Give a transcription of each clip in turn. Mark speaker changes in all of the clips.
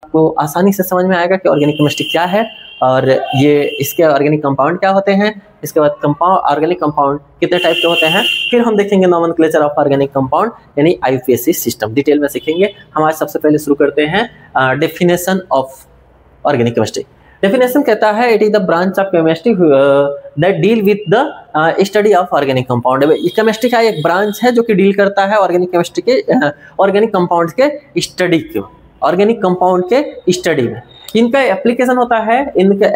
Speaker 1: आपको आसानी से समझ में आएगा कि ऑर्गेनिक केमिस्ट्री क्या है और ये इसके ऑर्गेनिक कंपाउंड क्या होते हैं। इसके बाद ऑर्गेनिक कंपाउंड कितने टाइप के होते हैं, फिर हम देखेंगे नोमेनक्लेचर ऑफ ऑर्गेनिक कंपाउंड यानी IUPAC सिस्टम डिटेल में सीखेंगे। हमारे सबसे पहले शुरू करते हैं definition of organic chemistry. Definition कहता है it is the branch of chemistry that deal with the study of organic compound. Chemistry का एक ब्रांच है जो कि डील करता है ऑर्गेनिक केमिस्ट्री के ऑर्गेनिक कंपाउंड के स्टडी के ऑर्गेनिक कंपाउंड के स्टडी में। इनका एप्लीकेशन होता है इनका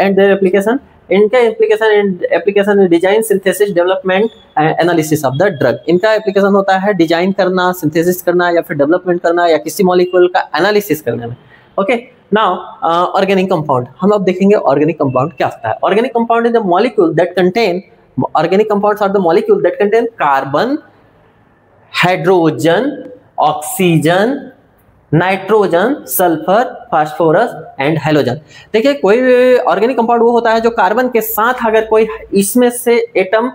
Speaker 1: application design synthesis development analysis of the drug. इनका एप्लीकेशन होता है डिजाइन करना, सिंथेसिस करना या फिर डेवलपमेंट करना या किसी मॉलिक्यूल का एनालिसिस करने में। ओके, नाउ ऑर्गेनिक कंपाउंड हम अब देखेंगे ऑर्गेनिक कंपाउंड क्या होता है। Organic compound is the molecule that contain organic compounds are the molecule that contain carbon, hydrogen, oxygen, nitrogen, sulphur, phosphorus and halogen. देखिए कोई भी ऑर्गेनिक कंपाउंड वो होता है जो कार्बन के साथ अगर कोई इसमें से एटम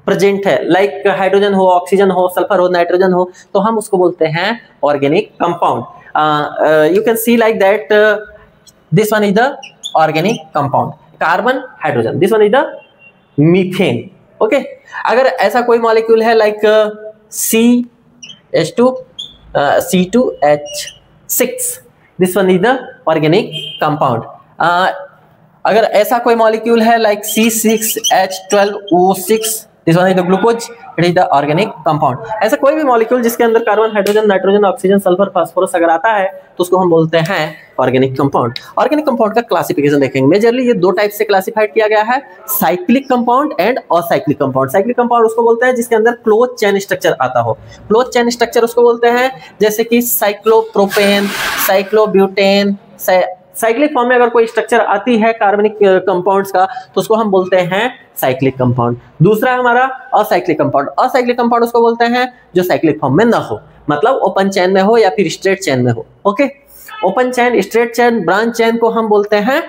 Speaker 1: प्रेजेंट है, लाइक हाइड्रोजन हो, ऑक्सीजन हो, सल्फर हो, नाइट्रोजन हो, तो हम उसको बोलते हैं organic compound. You can see like that this one is the organic compound, carbon, hydrogen, this one is the methane. Okay, अगर ऐसा कोई मॉलिक्यूल है like C2H6, this one is the organic compound. अगर ऐसा कोई मॉलिक्यूल है like C6H12O6, this one is the glucose, it is the organic compound. ऐसा कोई भी मॉलिक्यूल जिसके अंदर carbon, hydrogen, nitrogen, oxygen, sulphur, phosphorus अगर आता है तो उसको हम बोलते हैं ऑर्गेनिक कंपाउंड। ऑर्गेनिक कंपाउंड का क्लासिफिकेशन देखेंगे। मेजरली ये दो टाइप से क्लासिफाइड किया गया है, cyclic compound and acyclic compound. Cyclic compound उसको बोलते हैं जिसके अंदर क्लोज चेन स्ट्रक्चर आता हो। क्लोज चेन स्ट्रक्चर उसको बोलते हैं जैसे कि साइक्लोप्रोपेन, साइक्लोब्यूटेन। साइक्लिक फॉर्म में अगर कोई स्ट्रक्चर आती है कार्बनिक कंपाउंड्स का तो उसको हम बोलते हैं साइक्लिक कंपाउंड। दूसरा है हमारा असाइक्लिक कंपाउंड। असाइक्लिक कंपाउंड उसको बोलते हैं जो साइक्लिक फॉर्म में ना हो, मतलब ओपन चेन में हो या फिर स्ट्रेट चेन में हो। Okay, open chain, straight chain, branch chain को हम बोलते हैं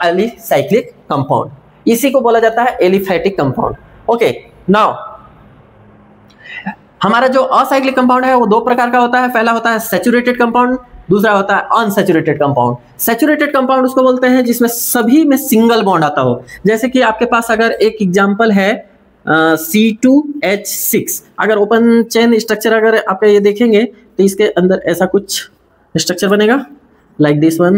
Speaker 1: एलिसाइक्लिक कंपाउंड। इसी को बोला जाता है एलिफैटिक कंपाउंड। ओके, नाउ हमारा जो असाइक्लिक कंपाउंड है वो दो प्रकार का होता है। पहला होता है सैचुरेटेड कंपाउंड, दूसरा होता है अनसैचुरेटेड कंपाउंड। सैचुरेटेड कंपाउंड उसको बोलते हैं जिसमें सभी में सिंगल बॉन्ड आता हो। जैसे कि आपके पास अगर एक एग्जांपल है C2H6, अगर ओपन चेन स्ट्रक्चर अगर आप ये देखेंगे तो इसके अंदर ऐसा कुछ स्ट्रक्चर बनेगा, like this one,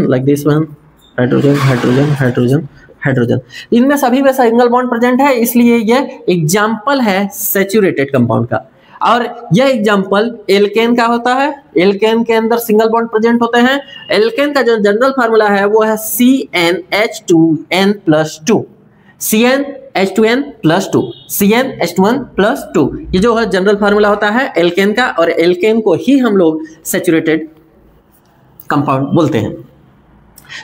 Speaker 1: hydrogen, hydrogen, hydrogen, hydrogen. इनमें सभी में सिंगल बॉन्ड प्रेजेंट है, इसलिए यह एग्जाम्पल है सैचुरेटेड कंपाउंड का। और यह एग्जांपल एल्केन का होता है। एल्केन के अंदर सिंगल बॉन्ड प्रेजेंट होते हैं। एल्केन का जो जनरल फार्मूला है वो है CnH2n+2, CnH2n+2, CnH2n+2। ये जो है जनरल फार्मूला होता है एल्केन का, और एल्केन को ही हम लोग सैचुरेटेड कंपाउंड बोलते हैं।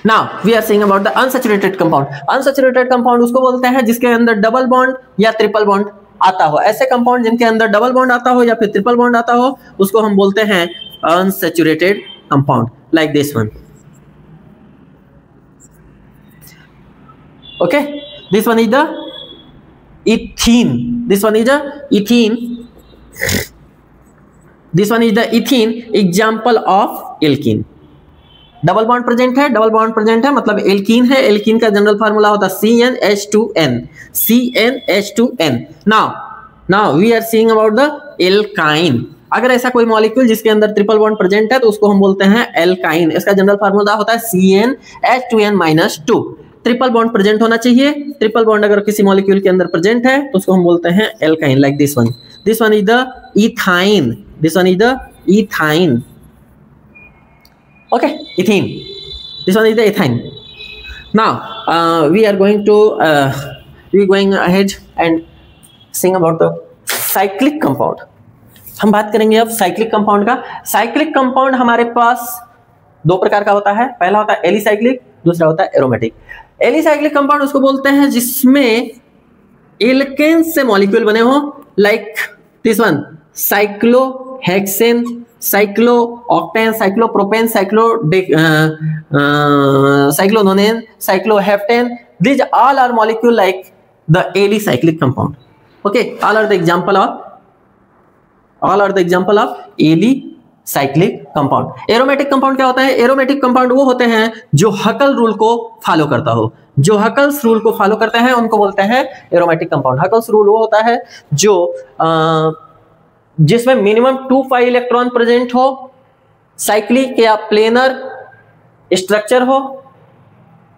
Speaker 1: Now we are saying about the unsaturated compound. Unsaturated compound उसको बोलते हैं जिसके अंदर डबल बॉन्ड या ट्रिपल बॉन्ड आता हो। ऐसे कंपाउंड जिनके अंदर डबल बॉन्ड आता हो या फिर ट्रिपल बॉन्ड आता हो उसको हम बोलते हैं unsaturated compound, like this one. Okay, this one is the ethene, this one is the ethene, this one is the ethene, example of alkene. Double bond present है, डबल बॉन्ड प्रेजेंट है मतलब alkene है। Alkene का general formula होता है CnH2n, CnH2n। Now we are seeing about the alkyne. अगर ऐसा कोई मॉलिक्यूल जिसके अंदर ट्रिपल बॉन्ड प्रेजेंट है तो उसको हम बोलते हैं एल्काइन। इसका जनरल फार्मूला होता है CnH2n-2। ट्रिपल बॉन्ड प्रेजेंट होना चाहिए। ट्रिपल बॉन्ड अगर किसी मॉलिक्यूल के अंदर प्रेजेंट है तो उसको हम बोलते हैं alkyne, like this one. This one is the ethyne, this one is the ethyne. Okay, ethene. This one is the ethane. Now we are going ahead and sing about the cyclic compound. हम बात करेंगे अब cyclic compound का। Cyclic compound हमारे पास दो प्रकार का होता है। पहला होता है एलिसाइक्लिक, दूसरा होता है एरोमेटिक। एलिसाइक्लिक कंपाउंड उसको बोलते हैं जिसमें एल्केन से मॉलिक्यूल बने हो, like this one, cyclohexane, cyclooctane, cyclopropane, cyclononane, cycloheptane. These all are molecule like the alicyclic compound. Okay, all are the example of cyclic compound. Aromatic compound क्या होता है? एरोमेटिक कंपाउंड वो होते हैं जो हकल रूल को फॉलो करता हो। जो हकल्स रूल को फॉलो करते हैं उनको बोलते हैं एरोमेटिक कंपाउंड। हकल्स रूल वो होता है जो जिसमें मिनिमम 2 pi इलेक्ट्रॉन प्रेजेंट हो, साइक्लिक या प्लेनर स्ट्रक्चर हो,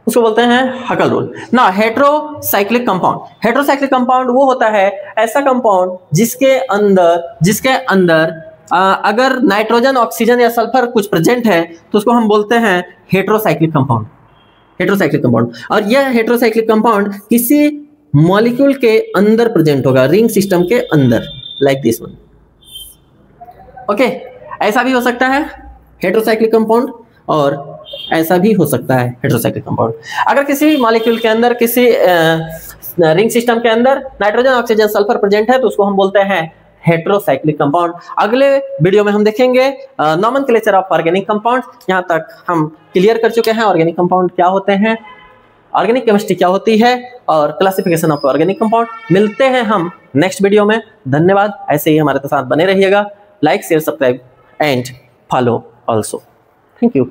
Speaker 1: उसको बोलते हैं हकल रूल ना। हेट्रोसाइक्लिक कंपाउंड, हेट्रोसाइक्लिक कंपाउंड वो होता है ऐसा कंपाउंड जिसके अंदर अगर नाइट्रोजन, ऑक्सीजन या सल्फर कुछ प्रेजेंट है तो उसको हम बोलते हैं हेट्रोसाइक्लिक कंपाउंड। हेट्रोसाइक्लिक कंपाउंड, और यह हेट्रोसाइक्लिक कंपाउंड किसी मॉलिक्यूल के अंदर प्रेजेंट होगा, रिंग सिस्टम के अंदर, लाइक दिस वन। ओके, ऐसा भी हो सकता है हेट्रोसाइक्लिक कंपाउंड और ऐसा भी हो सकता है हेट्रोसाइक्लिक कंपाउंड। अगर किसी मॉलिक्यूल के अंदर, किसी रिंग सिस्टम के अंदर नाइट्रोजन, ऑक्सीजन, सल्फर प्रेजेंट है तो उसको हम बोलते हैं हेट्रोसाइक्लिक कंपाउंड। अगले वीडियो में हम देखेंगे नोमेनक्लेचर ऑफ ऑर्गेनिक कंपाउंड। यहाँ तक हम क्लियर कर चुके हैं ऑर्गेनिक कंपाउंड क्या होते हैं, ऑर्गेनिक केमिस्ट्री क्या होती है और क्लासिफिकेशन ऑफ ऑर्गेनिक कंपाउंड। मिलते हैं हम नेक्स्ट वीडियो में। धन्यवाद, ऐसे ही हमारे साथ बने रहिएगा। Like, share, subscribe and follow also. Thank you.